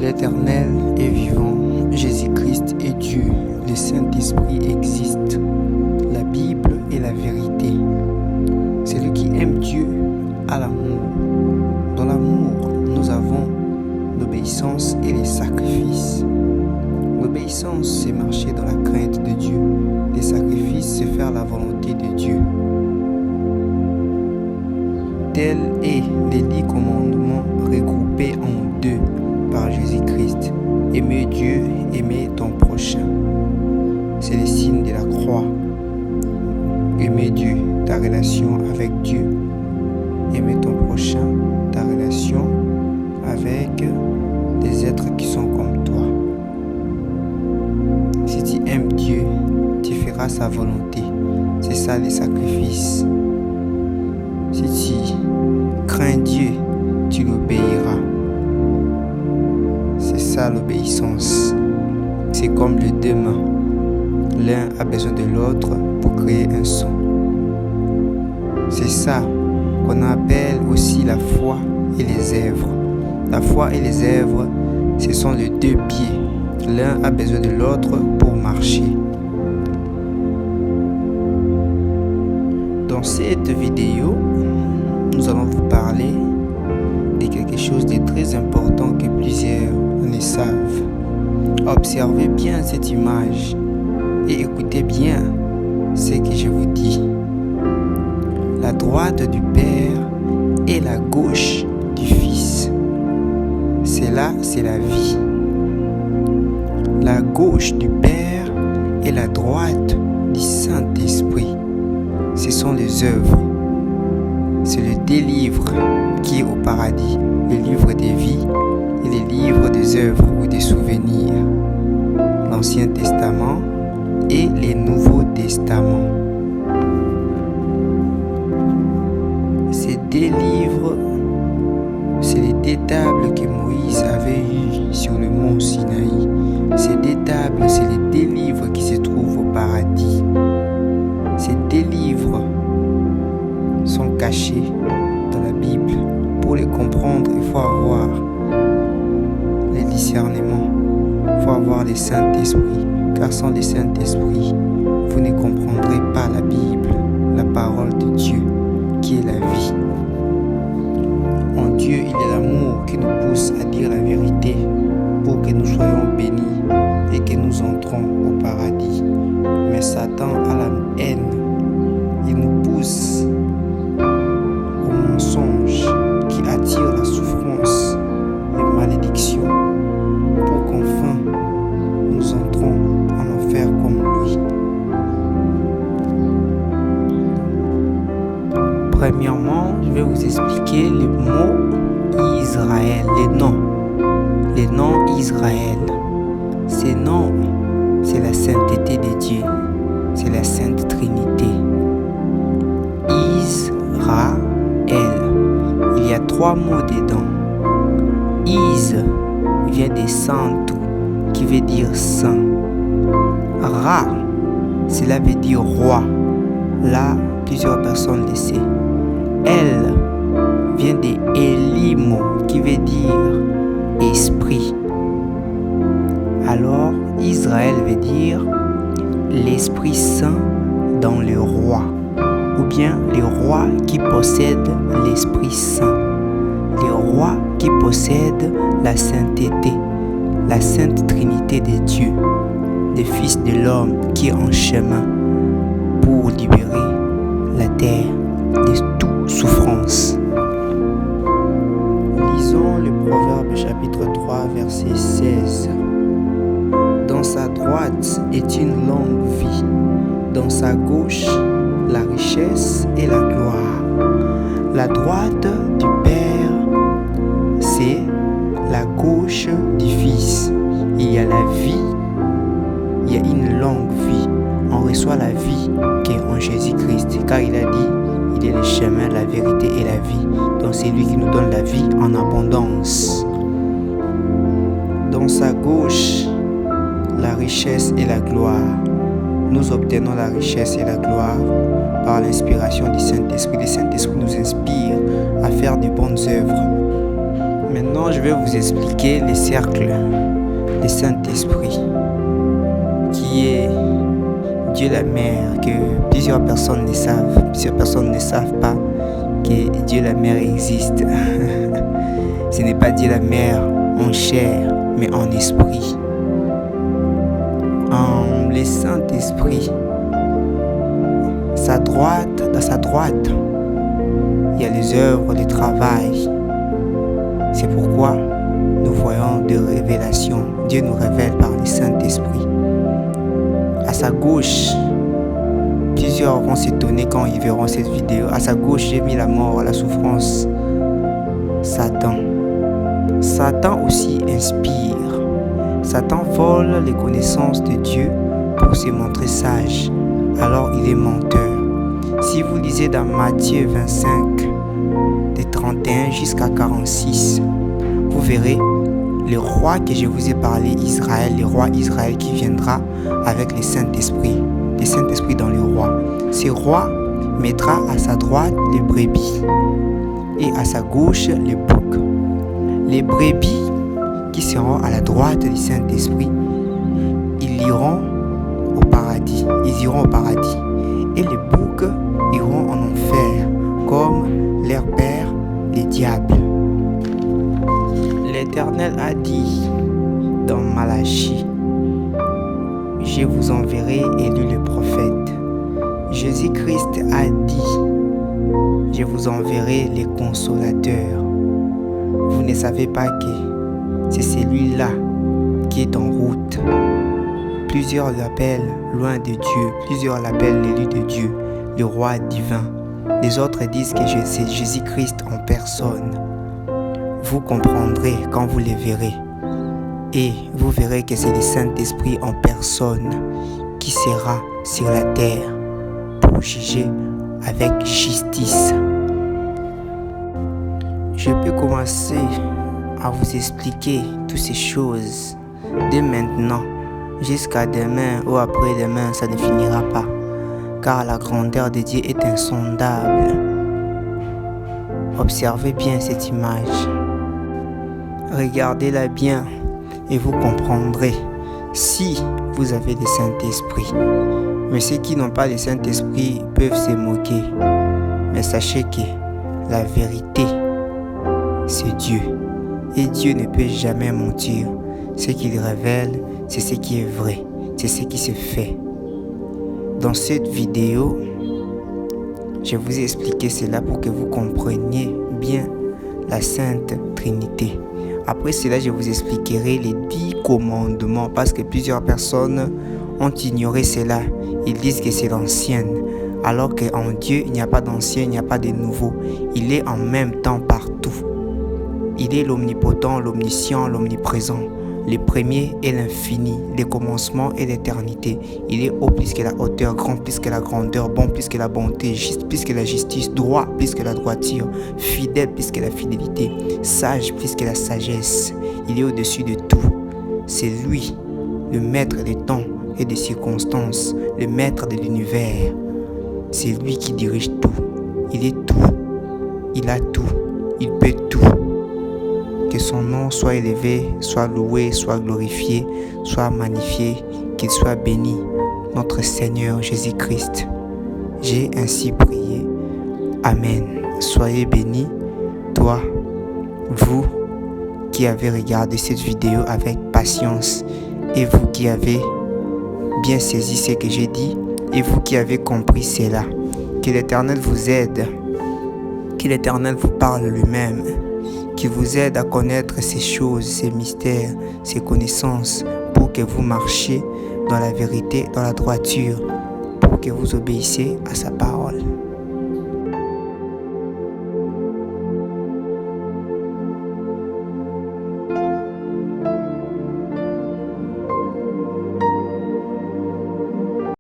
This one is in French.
L'Éternel est vivant, Jésus-Christ est Dieu, le Saint-Esprit existe, la Bible est la vérité. Celui qui aime Dieu a l'amour. Dans l'amour, nous avons l'obéissance et les sacrifices. L'obéissance, c'est marcher dans la crainte de Dieu. Les sacrifices, c'est faire la volonté de Dieu. Tel est les 10 commandements regroupés en 2 par Jésus-Christ. Aimer Dieu, aimer ton prochain. C'est le signe de la croix. Aimer Dieu, ta relation avec Dieu. Aimer ton prochain, ta relation avec des êtres qui sont comme toi. Si tu aimes Dieu, tu feras sa volonté. C'est ça les sacrifices. Si tu crains Dieu, tu l'obéiras. C'est ça l'obéissance. C'est comme les 2 mains. L'un a besoin de l'autre pour créer un son. C'est ça qu'on appelle aussi la foi et les œuvres. La foi et les œuvres, ce sont les 2 pieds. L'un a besoin de l'autre pour marcher. Dans cette vidéo, nous allons vous parler de quelque chose de très important que plusieurs ne savent. Observez bien cette image et écoutez bien ce que je vous dis. La droite du Père et la gauche du Fils. Cela, c'est la vie. La gauche du Père et la droite du Saint-Esprit. Ce sont les œuvres. C'est le 2 livres qui est au paradis, le livre des vies et le livre des œuvres ou des souvenirs. L'Ancien Testament et le Nouveau Testament. Ces 2 livres, c'est les 2 tables que Moïse avait eues sur le mont Sinaï. Ces 2 tables, c'est les 2 livres qui se trouvent au paradis. Ces 2 livres sont cachés dans la Bible. Pour les comprendre, il faut avoir le discernement. Il faut avoir le Saint-Esprit. Car sans le Saint-Esprit, vous ne comprendrez pas la Bible, la parole de Dieu, qui est la vie. En Dieu, il y a l'amour qui nous pousse à dire la vérité pour que nous soyons bénis et que nous entrons au paradis. Mais Satan a la haine. Il nous pousse au mensonge qui attire la souffrance, les malédictions, pour qu'enfin nous entrons en enfer comme lui. Premièrement, je vais vous expliquer le mot Israël, les noms Israël. Ces noms, c'est la sainteté de Dieu, c'est la Sainte Trinité. Israël, il y a 3 mots dedans. Is vient de santo, qui veut dire saint. Ra, cela veut dire roi. Là, plusieurs personnes le savent. El vient de Elimo, qui veut dire esprit. Alors, Israël veut dire l'Esprit Saint dans le roi, ou bien les rois qui possèdent l'Esprit Saint, les rois qui possèdent la sainteté, la Sainte Trinité de Dieu, le Fils de l'homme qui est en chemin pour libérer la terre de toute souffrance. Lisons le Proverbe chapitre 3 verset 16. Dans sa droite est une longue vie, dans sa gauche la richesse et la gloire. La droite du Père, c'est la gauche du Fils. Il y a la vie, il y a une longue vie. On reçoit la vie qui est en Jésus-Christ, car il a dit, il est le chemin, la vérité et la vie. Donc c'est lui qui nous donne la vie en abondance. Dans sa gauche, la richesse et la gloire. Nous obtenons la richesse et la gloire par l'inspiration du Saint-Esprit. Le Saint-Esprit nous inspire à faire de bonnes œuvres. Maintenant, je vais vous expliquer les cercles du Saint-Esprit, qui est Dieu la Mère, que plusieurs personnes ne savent pas que Dieu la Mère existe. Ce n'est pas Dieu la Mère en chair, mais en esprit. Le Saint-Esprit, dans sa droite, il y a les œuvres de travail. C'est pourquoi nous voyons des révélations. Dieu nous révèle par le Saint-Esprit. À sa gauche, plusieurs vont s'étonner quand ils verront cette vidéo. À sa gauche, j'ai mis la mort, la souffrance. Satan. Satan aussi inspire. Satan vole les connaissances de Dieu pour se montrer sage. Alors il est menteur. Si vous lisez dans Matthieu 25, de 31 jusqu'à 46, vous verrez le roi que je vous ai parlé, Israël, le roi Israël qui viendra avec le Saint-Esprit dans le roi. Ce roi mettra à sa droite les brebis et à sa gauche les boucs. Les brebis qui seront à la droite du Saint-Esprit, ils iront au paradis. Et les boucs iront en enfer, comme leur père, les diables. L'Éternel a dit dans Malachie: je vous enverrai Élie le prophète. Jésus-Christ a dit: je vous enverrai les consolateurs. Vous ne savez pas que c'est celui-là qui est en route. Plusieurs l'appellent loin de Dieu, plusieurs l'appellent l'élu de Dieu, le roi divin. Les autres disent que c'est Jésus-Christ en personne. Vous comprendrez quand vous les verrez. Et vous verrez que c'est le Saint-Esprit en personne qui sera sur la terre pour juger avec justice. Je peux commencer à vous expliquer toutes ces choses dès maintenant jusqu'à demain ou après-demain, ça ne finira pas, car la grandeur de Dieu est insondable. Observez bien cette image, regardez-la bien et vous comprendrez si vous avez le Saint-Esprit. Mais ceux qui n'ont pas le Saint-Esprit peuvent se moquer. Mais sachez que la vérité, c'est Dieu. Et Dieu ne peut jamais mentir. Ce qu'il révèle, c'est ce qui est vrai. C'est ce qui se fait. Dans cette vidéo, je vous ai expliqué cela pour que vous compreniez bien la Sainte Trinité. Après cela, je vous expliquerai les 10 commandements parce que plusieurs personnes ont ignoré cela. Ils disent que c'est l'ancienne. Alors qu'en Dieu, il n'y a pas d'ancien, il n'y a pas de nouveau. Il est en même temps partout. Il est l'omnipotent, l'omniscient, l'omniprésent. Le premier est l'infini, le commencement et l'éternité. Il est haut plus que la hauteur, grand plus que la grandeur, bon plus que la bonté, juste plus que la justice, droit plus que la droiture, fidèle plus que la fidélité, sage plus que la sagesse. Il est au-dessus de tout. C'est lui, le maître des temps et des circonstances, le maître de l'univers. C'est lui qui dirige tout. Il est tout. Il a tout. Il peut tout. Que son nom soit élevé, soit loué, soit glorifié, soit magnifié, qu'il soit béni, notre Seigneur Jésus-Christ. J'ai ainsi prié. Amen. Soyez bénis, toi, vous qui avez regardé cette vidéo avec patience et vous qui avez bien saisi ce que j'ai dit et vous qui avez compris cela. Que l'Éternel vous aide, que l'Éternel vous parle lui-même, qui vous aide à connaître ces choses, ces mystères, ces connaissances, pour que vous marchiez dans la vérité, dans la droiture, pour que vous obéissiez à sa parole.